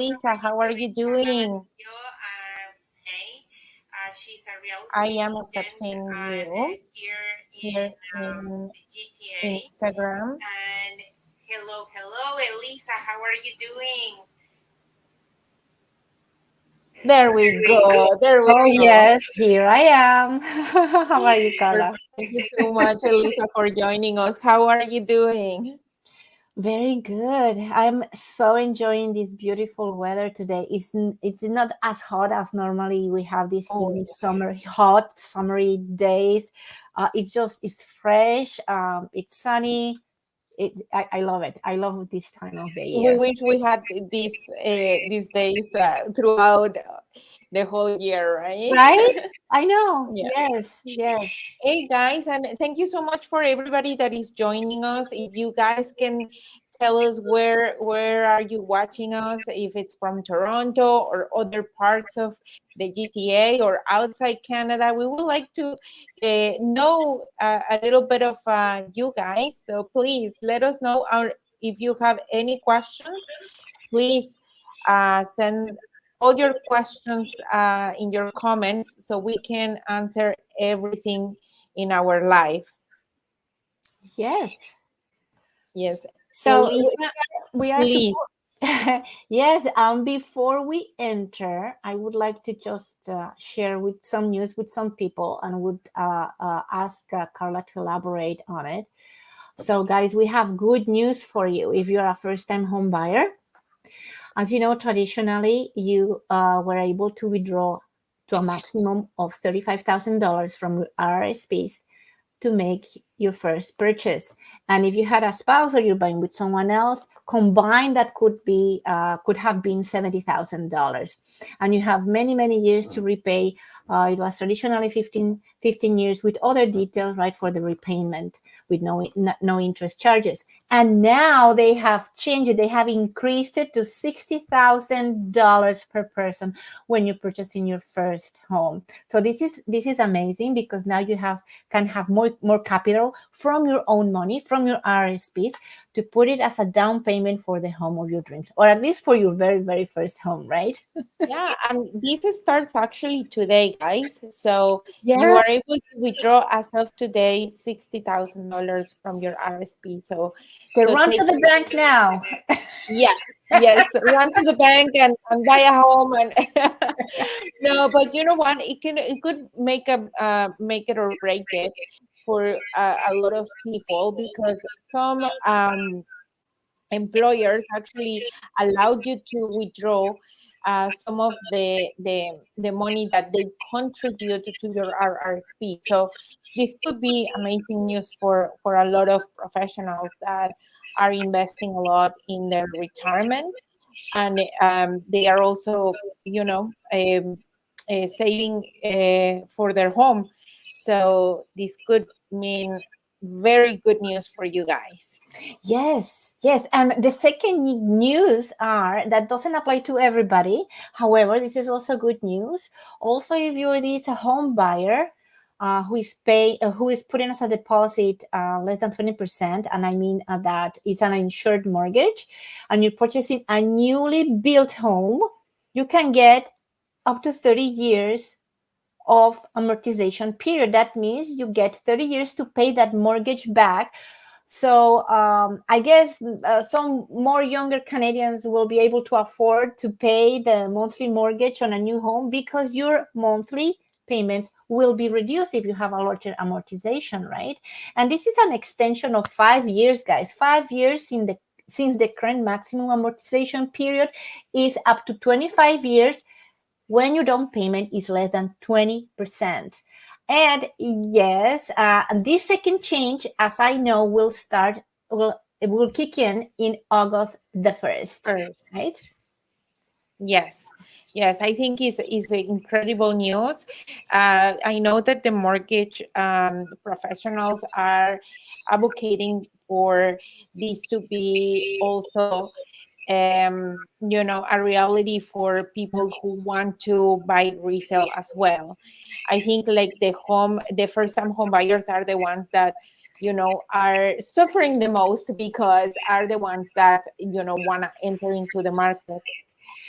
Elisa, how are you doing? I am accepting you here in Instagram. There we go. There we Oh, go. yes, here I am. How are you, Carla? Thank you so much, Elisa, for joining us. How are you doing? Very good. I'm so enjoying this beautiful weather today. It's not as hot as normally we have these Oh, humid hot summery days. It's fresh. It's sunny. I love it. I love this time of the we year. wish we had these days throughout the whole year, right? Right? I know. Yeah. Yes, yes. Hey guys, and thank you so much for everybody that is joining us. If you guys can tell us where are you watching us, if it's from Toronto or other parts of the GTA or outside Canada, we would like to know a little bit of you guys. So please let us know. Or if you have any questions, please send all your questions in your comments so we can answer everything in our live. Yes. Yes. So Elisa, we are please. supposed. Yes, before we enter, I would like to just share with some news with some people and would ask Carla to elaborate on it. So, guys, we have good news for you if you're a first time home buyer. As you know, traditionally, you were able to withdraw to a maximum of $35,000 from your RRSPs to make your first purchase. And if you had a spouse or you're buying with someone else, combined that could have been $70,000. And you have many years to repay. It was traditionally 15 years with other details, right, for the repayment with no interest charges. And now they have changed it. They have increased it to $60,000 per person when you're purchasing your first home. So this is amazing because now you can have more capital from your own money, from your RSPs, to put it as a down payment for the home of your dreams, or at least for your very first home, right? Yeah, and this starts actually today, guys. So you Yeah. are able to withdraw as of today $60,000 from your RSP. They So run take to the bank now. yes, yes, run to the bank and buy a home and no, but you know what? It could make it or break it for a lot of people because some employers actually allowed you to withdraw some of the money that they contribute to your RRSP. So this could be amazing news for a lot of professionals that are investing a lot in their retirement, and they are also, saving for their home. So this could mean very good news for you guys. Yes. And the second news are that doesn't apply to everybody. However, this is also good news. Also, if you're this a home buyer who is putting as a deposit less than 20%, and I mean that it's an insured mortgage, and you're purchasing a newly built home, you can get up to 30 years of amortization period. That means you get 30 years to pay that mortgage back. So I guess some more younger Canadians will be able to afford to pay the monthly mortgage on a new home because your monthly payments will be reduced if you have a larger amortization, right? And this is an extension of 5 years, guys. 5 years since the current maximum amortization period is up to 25 years when your down payment is less than 20%. And yes, this second change, as I know, it will kick in August the 1st, First. right? Yes, yes, I think is incredible news. I know that the mortgage professionals are advocating for this to be also, a reality for people who want to buy resale as well. I think like the first time home buyers are the ones that are suffering the most because are the ones that want to enter into the market.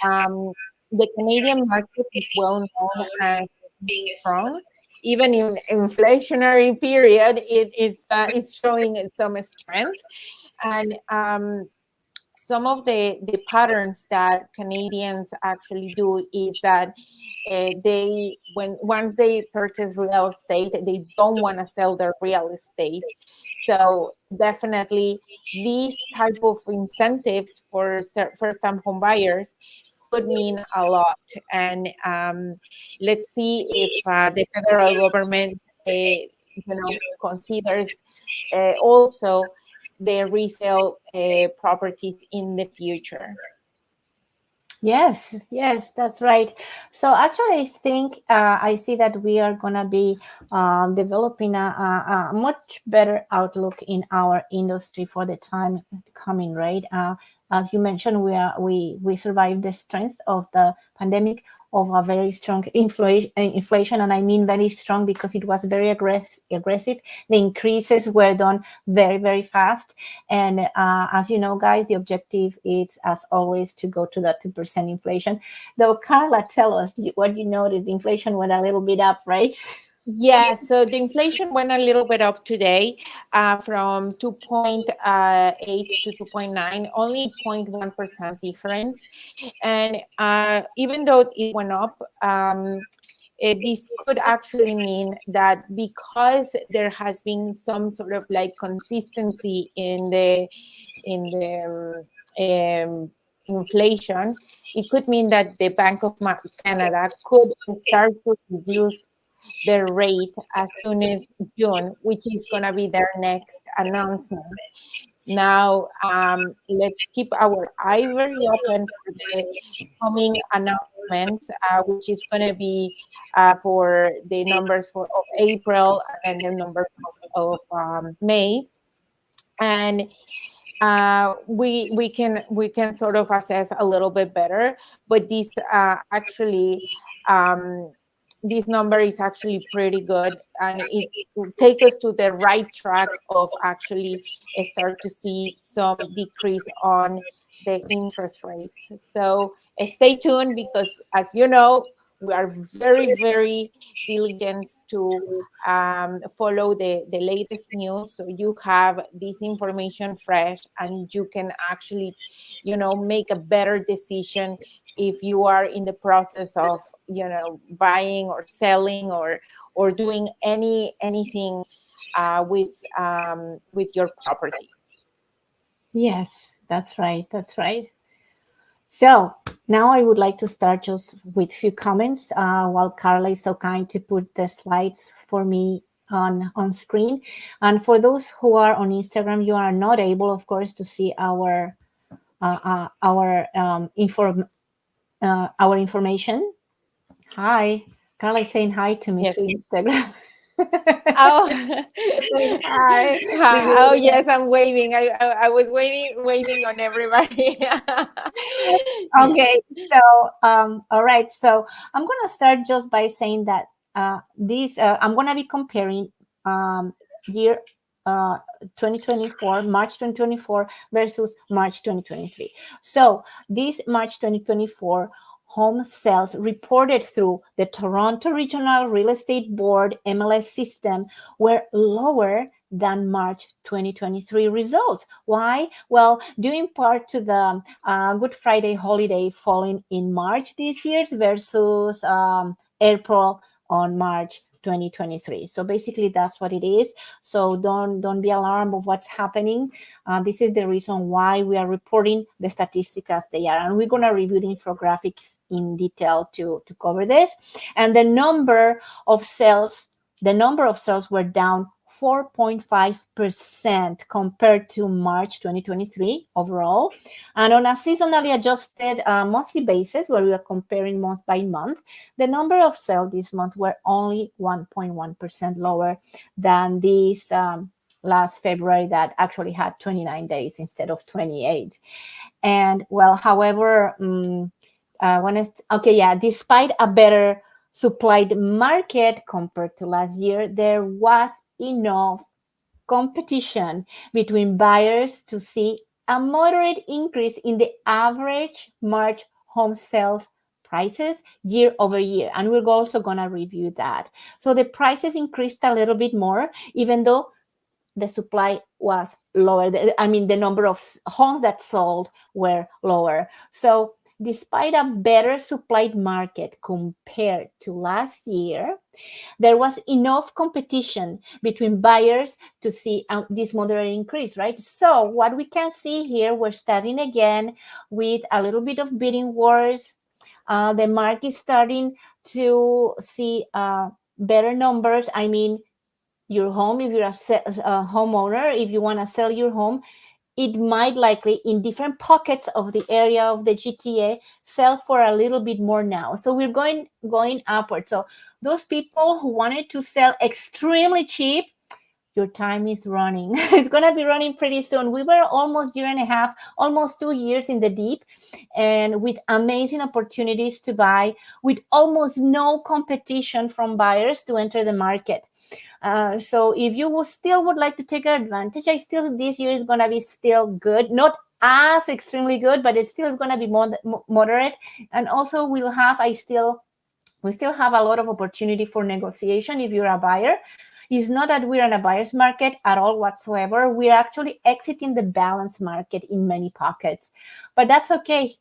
The Canadian market is well known as being strong. Even in inflationary period, it's showing some strength. And some of the patterns that Canadians actually do is that they when once they purchase real estate, they don't want to sell their real estate. So definitely these type of incentives for first-time home buyers could mean a lot. And let's see if the federal government, considers also the resale properties in the future. Yes, yes, that's right. So actually, I think I see that we are gonna be developing a much better outlook in our industry for the time coming. Right? As you mentioned, we survived the strength of the pandemic, of a very strong inflation, and I mean very strong because it was very aggressive. The increases were done very, very fast. And as you know, guys, the objective is, as always, to go to that 2% inflation. Though, Carla, tell us what you noticed. The inflation went a little bit up, right? Yeah, so the inflation went a little bit up today, from 2.8 to 2.9, only 0.1% difference. And even though it went up, this could actually mean that because there has been some sort of like consistency in the inflation, it could mean that the Bank of Canada could start to reduce their rate as soon as June, which is going to be their next announcement. Now, let's keep our eye very open for the coming announcement, which is going to be for the numbers of April and the numbers of May. And we can sort of assess a little bit better, but actually um, this number is actually pretty good, and it will take us to the right track of actually start to see some decrease on the interest rates. So stay tuned, because as you know, we are very, very diligent to follow the latest news, so you have this information fresh and you can actually make a better decision if you are in the process of buying or selling or doing anything with your property. Yes, that's right. That's right. So now I would like to start just with a few comments while Carla is so kind to put the slides for me on screen. And for those who are on Instagram, you are not able, of course, to see our information. Hi, Carla is saying hi to me Yes. through Instagram. Oh, Hi. hi. Oh, yes, I'm waving. I was waving on everybody. Okay, so all right, so I'm gonna start just by saying that I'm gonna be comparing year 2024, March 2024 versus March 2023. So this March 2024 home sales reported through the Toronto Regional Real Estate Board MLS system were lower than March 2023 results. Why? Well, due in part to the Good Friday holiday falling in March this year versus April on March 2023. So basically, that's what it is. So don't be alarmed of what's happening. This is the reason why we are reporting the statistics as they are, and we're going to review the infographics in detail to cover this. And the number of sales were down 4.5% compared to March 2023 overall. And on a seasonally adjusted monthly basis, where we are comparing month by month, the number of sales this month were only 1.1% lower than this last February that actually had 29 days instead of 28. And well, however, despite a better supplied market compared to last year, there was enough competition between buyers to see a moderate increase in the average March home sales prices year over year, and we're also going to review that. So the prices increased a little bit more, even though the supply was lower. The number of homes that sold were lower. So despite a better supplied market compared to last year, there was enough competition between buyers to see this moderate increase, right? So what we can see here, we're starting again with a little bit of bidding wars. The market is starting to see better numbers. Your home, if you're a homeowner, if you want to sell your home, it might likely in different pockets of the area of the GTA sell for a little bit more now. So we're going upward. So those people who wanted to sell extremely cheap, your time is running. It's going to be running pretty soon. We were almost year and a half, almost 2 years in the deep, and with amazing opportunities to buy, with almost no competition from buyers to enter the market. So if you still would like to take advantage, this year is going to be still good, not as extremely good, but it's still going to be more moderate. And also we still have a lot of opportunity for negotiation if you're a buyer. It's not that we're in a buyer's market at all whatsoever. We're actually exiting the balance market in many pockets, but that's okay.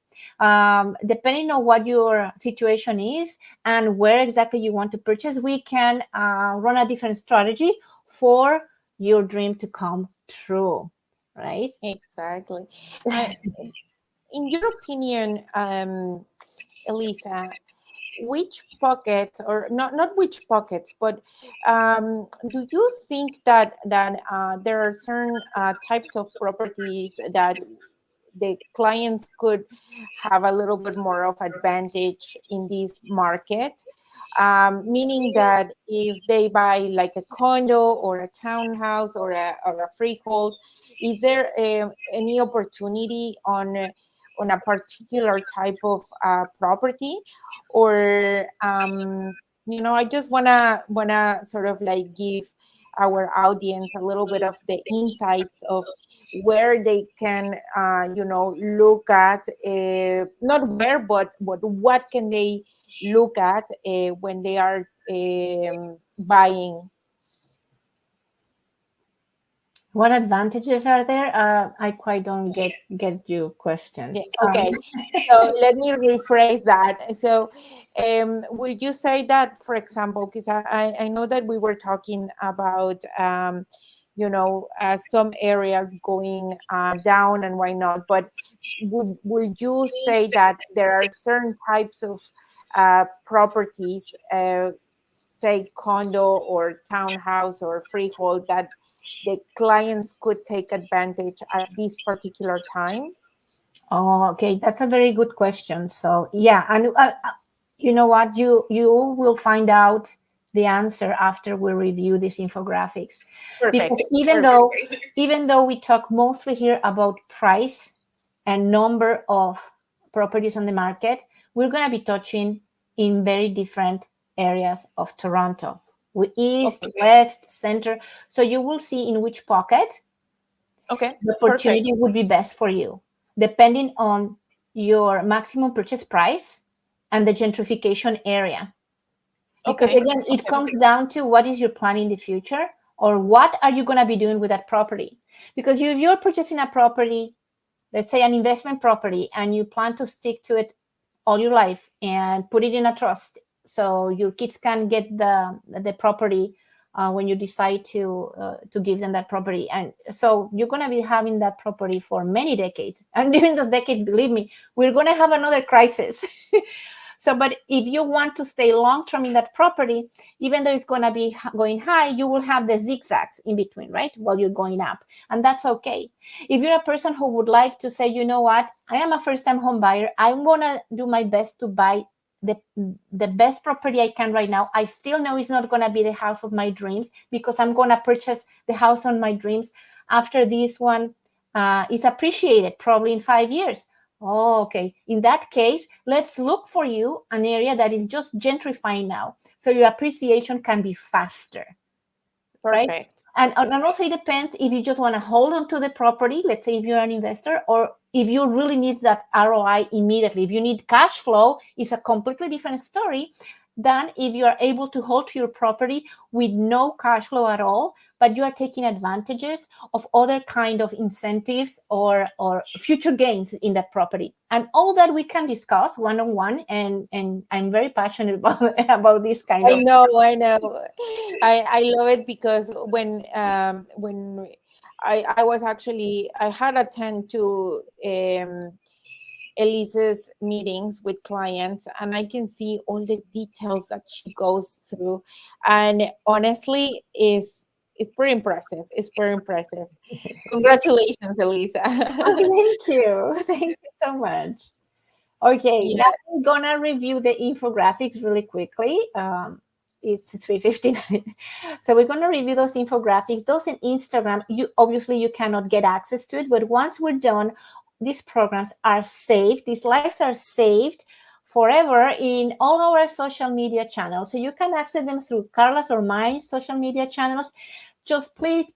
Depending on what your situation is and where exactly you want to purchase, we can run a different strategy for your dream to come true, right? Exactly. In your opinion, Elisa, which pockets, or not which pockets, but do you think that there are certain types of properties that the clients could have a little bit more of advantage in this market? Meaning that if they buy like a condo or a townhouse or a freehold, is there any opportunity on a particular type of property? Or I just wanna sort of like give our audience a little bit of the insights of where they can look at, not where, but what can they look at when they are buying. What advantages are there? I quite don't get your question. Yeah, okay. So let me rephrase that. So would you say that, for example, because I know that we were talking about some areas going down and why not, but would you say that there are certain types of properties, say condo or townhouse or freehold, that the clients could take advantage at this particular time? Oh, okay, that's a very good question. So yeah, and you know what, you will find out the answer after we review these infographics. Perfect. Because even though we talk mostly here about price and number of properties on the market, we're going to be touching in very different areas of Toronto, east, west, center. So you will see in which pocket the opportunity would be best for you, depending on your maximum purchase price and the gentrification area. Because again, it comes down to what is your plan in the future, or what are you going to be doing with that property. Because if you're purchasing a property, let's say an investment property, and you plan to stick to it all your life and put it in a trust so your kids can get the property when you decide to give them that property. And so you're going to be having that property for many decades. And during those decades, believe me, we're going to have another crisis. So, but if you want to stay long-term in that property, even though it's going to be going high, you will have the zigzags in between, right? While you're going up. And that's okay. If you're a person who would like to say, you know what, I am a first-time home buyer, I'm going to do my best to buy the best property I can right now. I still know it's not going to be the house of my dreams, because I'm going to purchase the house on my dreams after this one is appreciated, probably in 5 years. Oh, okay. In that case, let's look for you an area that is just gentrifying now, so your appreciation can be faster. Perfect. Right? And also it depends if you just want to hold on to the property, let's say if you're an investor, or if you really need that ROI immediately. If you need cash flow, it's a completely different story than if you are able to hold to your property with no cash flow at all, but you are taking advantages of other kind of incentives or future gains in that property. And all that we can discuss one-on-one, and I'm very passionate about this kind I of. know, I know. I love it because when I was actually I had attend to Elise's meetings with clients, and I can see all the details that she goes through, and honestly is pretty impressive. It's pretty impressive. Congratulations, Elisa. Thank you. Thank you so much. Okay, Yeah. now we're gonna review the infographics really quickly. It's 3:59, so we're gonna review those infographics. Those in Instagram, you obviously you cannot get access to it, but once we're done, these programs are saved. These slides are saved forever in all our social media channels, so you can access them through Carla's or my social media channels. Just please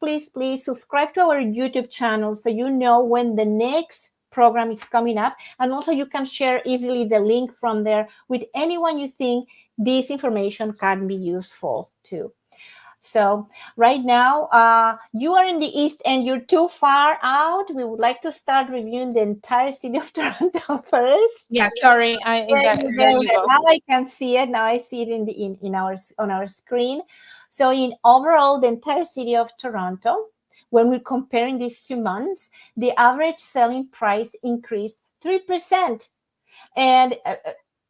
subscribe to our YouTube channel so you know when the next program is coming up, and also you can share easily the link from there with anyone you think this information can be useful to. So right now, you are in the East and you're too far out. We would like to start reviewing the entire city of Toronto first. Yeah, sorry. There you go. Now I can see it. Now I see it in our on our screen. So in overall, the entire city of Toronto, when we're comparing these 2 months, the average selling price increased 3%. And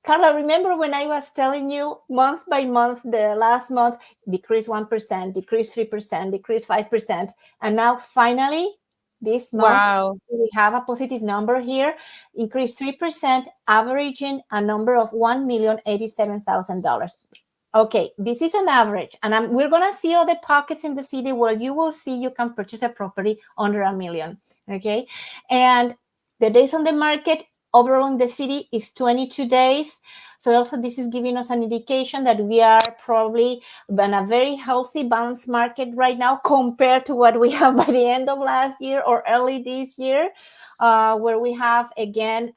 Carla, remember when I was telling you month by month, the last month decreased 1%, decreased 3%, decreased 5%. And now finally, this month, Wow. we have a positive number here, increased 3%, averaging a number of $1,087,000. Okay, this is an average, and we're going to see other pockets in the city where you will see you can purchase a property under $1 million. Okay, and the days on the market overall in the city is 22 days. So also this is giving us an indication that we are probably in a very healthy balanced market right now compared to what we have by the end of last year or early this year, where we have again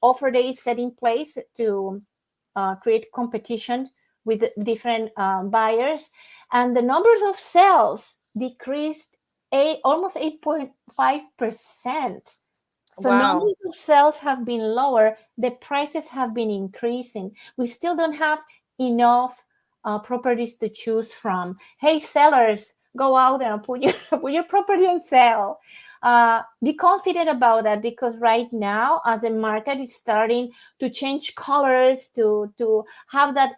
offer days set in place to create competition with different buyers, and the numbers of sales decreased almost 8.5%. So Wow. numbers of sales have been lower. The prices have been increasing. We still don't have enough properties to choose from. Hey, sellers, go out there and put your property on sale. Be confident about that, because right now, as the market is starting to change colors, to have that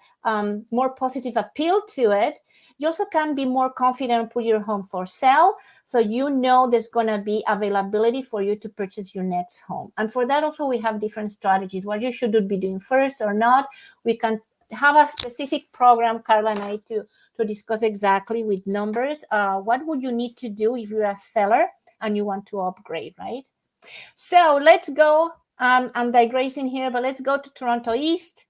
more positive appeal to it, you also can be more confident and put your home for sale, so you know there's going to be availability for you to purchase your next home. And for that also we have different strategies, what you should be doing first or not. We can have a specific program, Carla and I, to discuss exactly with numbers what would you need to do if you're a seller and you want to upgrade, right? So let's go. I'm digressing here, but let's go to Toronto East.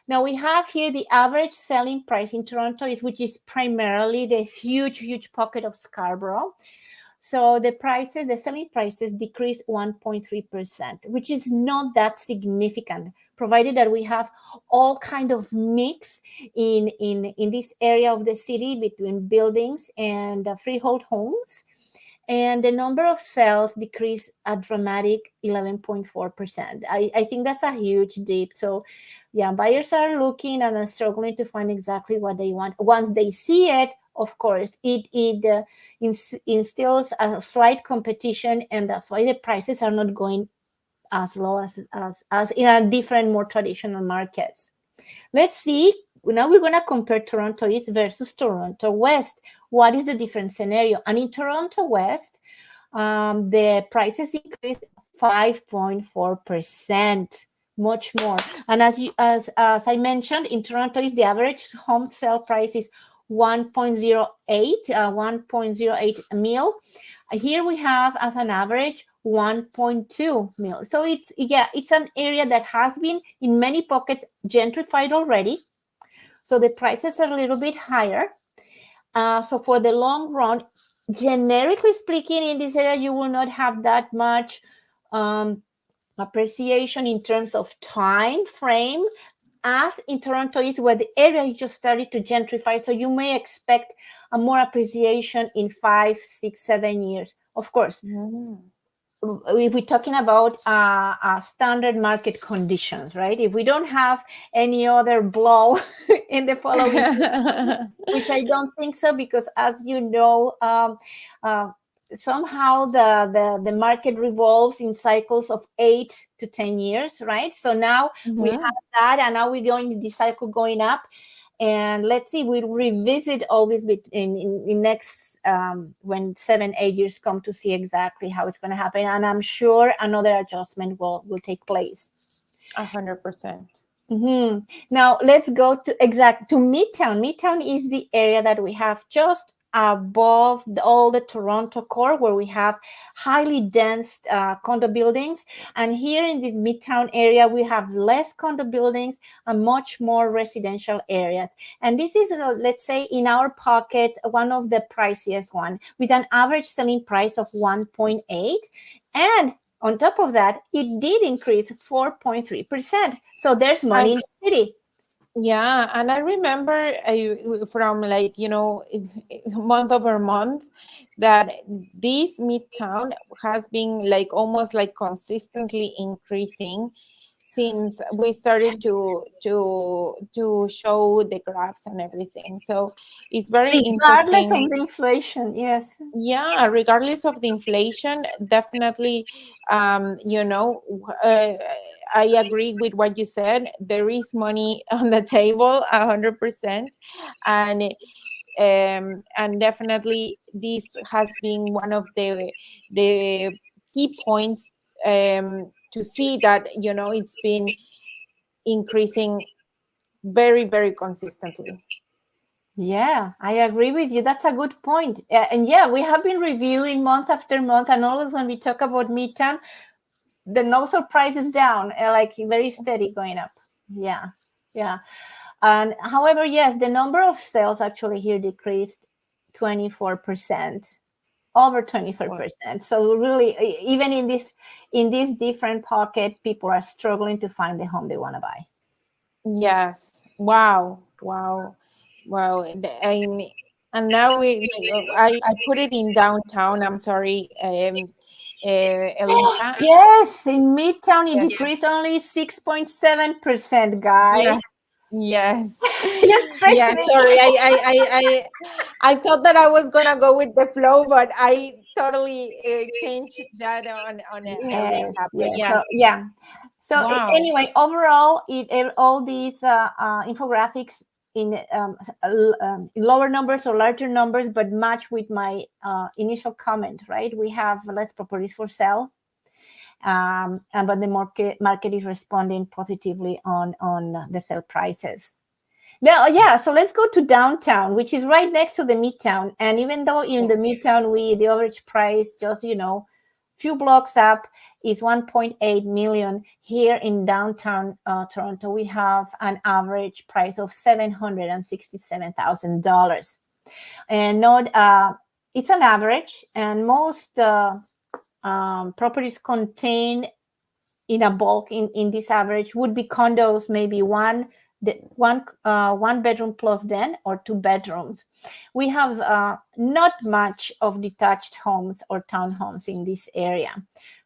Now we have here the average selling price in Toronto, which is primarily the huge pocket of Scarborough. So the selling prices decreased 1.3%, which is not that significant, provided that we have all kind of mix in this area of the city between buildings and freehold homes. And the number of sales decreased a dramatic 11.4%. I think that's a huge dip. So yeah, buyers are looking and are struggling to find exactly what they want. Once they see it, of course, it instills a slight competition, and that's why the prices are not going as low as in a different, more traditional markets. Let's see. Now we're going to compare Toronto East versus Toronto West. What is the different scenario? And in Toronto West, the prices increased 5.4%, much more. And as I mentioned, in Toronto East, the average home sale price is 1.08 mil. Here we have as an average 1.2 mil. So it's an area that has been in many pockets gentrified already. So the prices are a little bit higher. So for the long run, generically speaking, in this area, you will not have that much appreciation in terms of time frame, as in Toronto is where the area is just started to gentrify. So you may expect a more appreciation in 5, 6, 7 years. Of course, if we're talking about standard market conditions, right? If we don't have any other blow in the following, which I don't think so, because as you know, somehow the market revolves in cycles of 8 to 10 years, right? So now we have that, and now we're going the cycle going up. And let's see, we'll revisit all this in next when 7-8 years come to see exactly how it's going to happen. And I'm sure another adjustment will take place. 100%. Now let's go to Midtown. Midtown is the area that we have just above all the Toronto core, where we have highly dense condo buildings. And here in the Midtown area, we have less condo buildings and much more residential areas. And this is, let's say, in our pocket, one of the priciest one, with an average selling price of 1.8. And on top of that, it did increase 4.3%. So there's money in the city. Yeah, and I remember from month over month that this Midtown has been almost consistently increasing since we started to show the graphs and everything. So it's very regardless interesting. of the inflation, yes. Yeah, regardless of the inflation, definitely, I agree with what you said. There is money on the table, 100%, and definitely this has been one of the key points to see that it's been increasing very, very consistently. Yeah, I agree with you. That's a good point. And yeah, we have been reviewing month after month, and always when we talk about Midtown, the no price is down, very steady going up. Yeah. And however, yes, the number of sales actually here decreased 24%, over 24%. So really, even in this different pocket, people are struggling to find the home they want to buy. Yes. Wow. And now I put it in downtown. I'm sorry, Elisa. Yes, in Midtown it decreased only 6.7%, guys. Yes. You tricked me. Sorry. I thought that I was gonna go with the flow, but I totally changed that on Elisa. But yes. So wow. Anyway, overall, all these infographics in lower numbers or larger numbers, but match with my initial comment, right? We have less properties for sale, but the market is responding positively on the sale prices. Now, so let's go to downtown, which is right next to the Midtown. And even though in the Midtown, the average price just, few blocks up is 1.8 million. Here in downtown Toronto, we have an average price of $767,000. And it's an average, and most properties contained in a bulk in this average would be condos, maybe one bedroom plus den, or 2 bedrooms. We have not much of detached homes or townhomes in this area.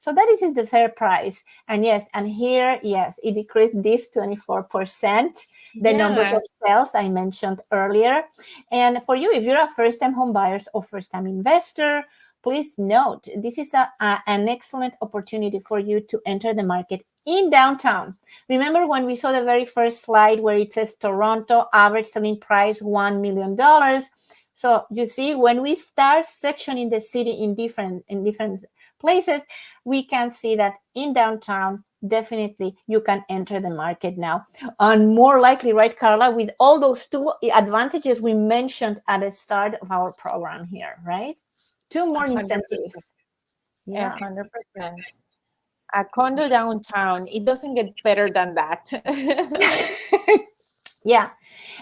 So that is the fair price. And here, it decreased this 24%, the numbers of sales I mentioned earlier. And for you, if you're a first-time home buyer or first-time investor, please note, this is an excellent opportunity for you to enter the market in downtown. Remember when we saw the very first slide where it says Toronto average selling price $1 million? So you see, when we start sectioning the city in different places, we can see that in downtown, definitely you can enter the market now. And more likely, right, Carla, with all those 2 advantages we mentioned at the start of our program here, right? 2 more 100%. incentives. 100%. A condo downtown, it doesn't get better than that. Yeah.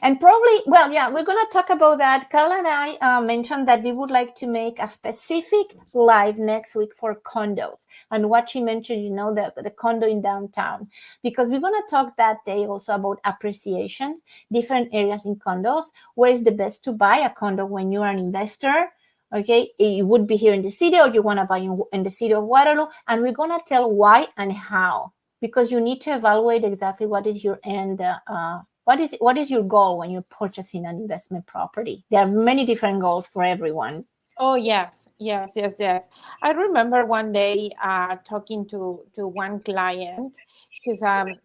And probably, well, yeah, we're going to talk about that. Carla and I mentioned that we would like to make a specific live next week for condos. And what she mentioned, the condo in downtown, because we're going to talk that day also about appreciation, different areas in condos, where is the best to buy a condo when you are an investor. Okay, you would be here in the city or you want to buy in the city of Waterloo. And we're going to tell why and how, because you need to evaluate exactly what is your end. What is your goal when you're purchasing an investment property? There are many different goals for everyone. Oh yes, yes, yes, yes. I remember one day talking to one client because I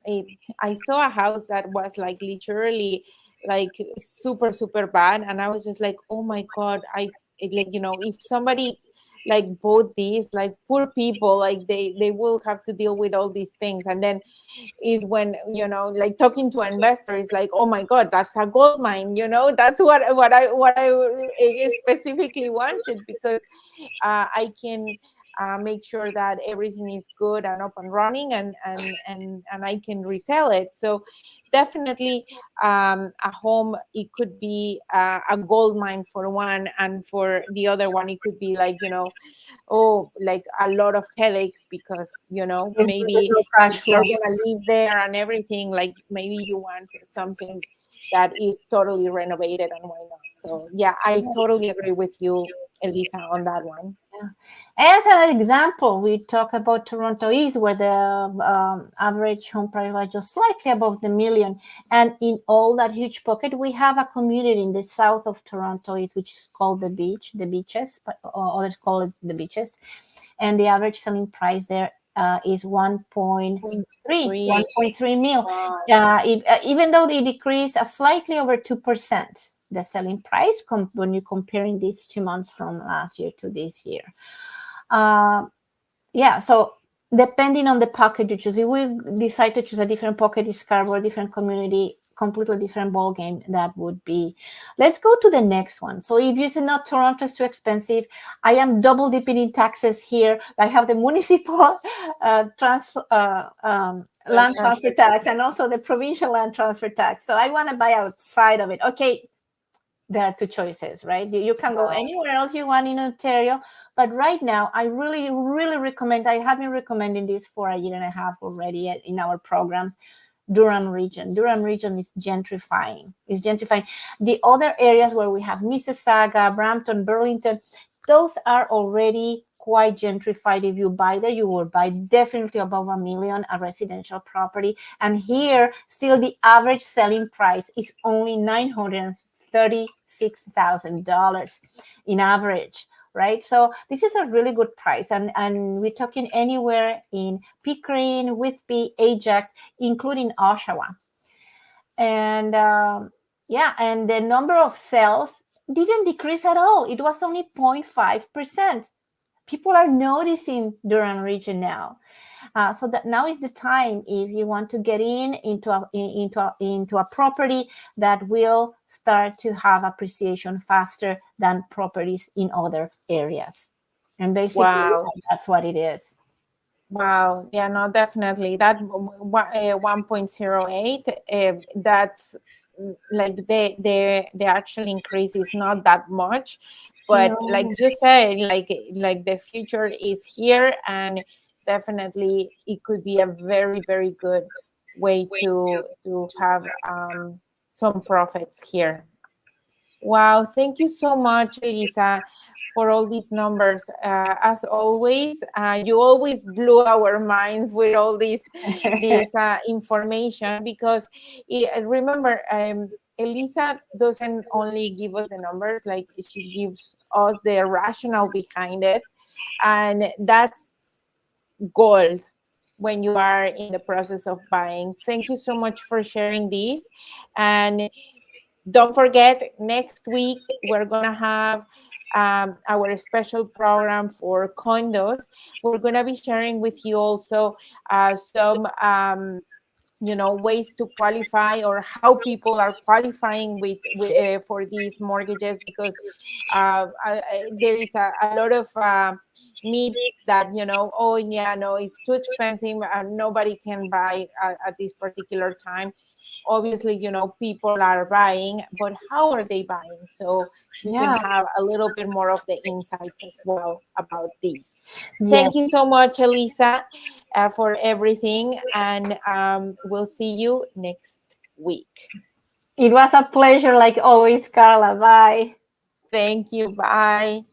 saw a house that was like literally like super super bad, and I was just like, oh my god, like if somebody like bought these, like poor people, like they will have to deal with all these things, and then is when like talking to an investor is like, oh my god, that's a gold mine. That's what I specifically wanted, because I can make sure that everything is good and up and running, and I can resell it. So definitely, a home, it could be a gold mine for one, and for the other one it could be like, oh, like a lot of headaches, because There's maybe no if cash you're flow. gonna live there and everything, like maybe you want something that is totally renovated, and why not? So yeah, I totally agree with you, Elisa, on that one. Yeah. As an example, we talk about Toronto East, where the average home price was just slightly above the million. And in all that huge pocket, we have a community in the south of Toronto East, which is called the beaches, but others call it the beaches. And the average selling price there is 0.3. 1.3 mil. Wow. Even though they decreased slightly over 2%, the selling price when you're comparing these 2 months from last year to this year. Yeah, so depending on the pocket you choose, if we decide to choose a different pocket in Scarborough, a different community, completely different ball game, that would be. Let's go to the next one. So if you say, no, Toronto is too expensive, I am double dipping in taxes here. I have the municipal land transfer tax and also the provincial land transfer tax. So I want to buy outside of it. Okay, there are two choices, right? You can go anywhere else you want in Ontario, but right now I really, really recommend, I have been recommending this for a year and a half already in our programs, Durham region. Durham region is gentrifying. The other areas where we have Mississauga, Brampton, Burlington, those are already quite gentrified. If you buy there, you will buy definitely above $1 million a residential property. And here, still the average selling price is only $936,000 in average, right? So this is a really good price. And we're talking anywhere in Pickering, Whitby, Ajax, including Oshawa. And yeah, and the number of sales didn't decrease at all. It was only 0.5%. People are noticing Durham region now. So that now is the time, if you want to get into a property that will start to have appreciation faster than properties in other areas. And basically, Wow. that's what it is. Wow. Yeah, no, definitely. That 1.08, that's like the actual increase is not that much, but like No. you said, like the future is here, and definitely it could be a very, very good way to have some profits here. Wow, thank you so much, Elisa, for all these numbers. As always, you always blew our minds with all this information, because remember, Elisa doesn't only give us the numbers, like she gives us the rationale behind it, and that's gold when you are in the process of buying. Thank you so much for sharing this, and don't forget, next week we're going to have our special program for condos. We're going to be sharing with you also some ways to qualify, or how people are qualifying with for these mortgages, because there is a lot of myths that, oh yeah, no, it's too expensive and nobody can buy at this particular time. obviously, people are buying, but how are they buying? So you can Yeah. have a little bit more of the insights as well about this. Yes. Thank you so much, Elisa, for everything. And we'll see you next week. It was a pleasure, like always, Carla. Bye. Thank you. Bye.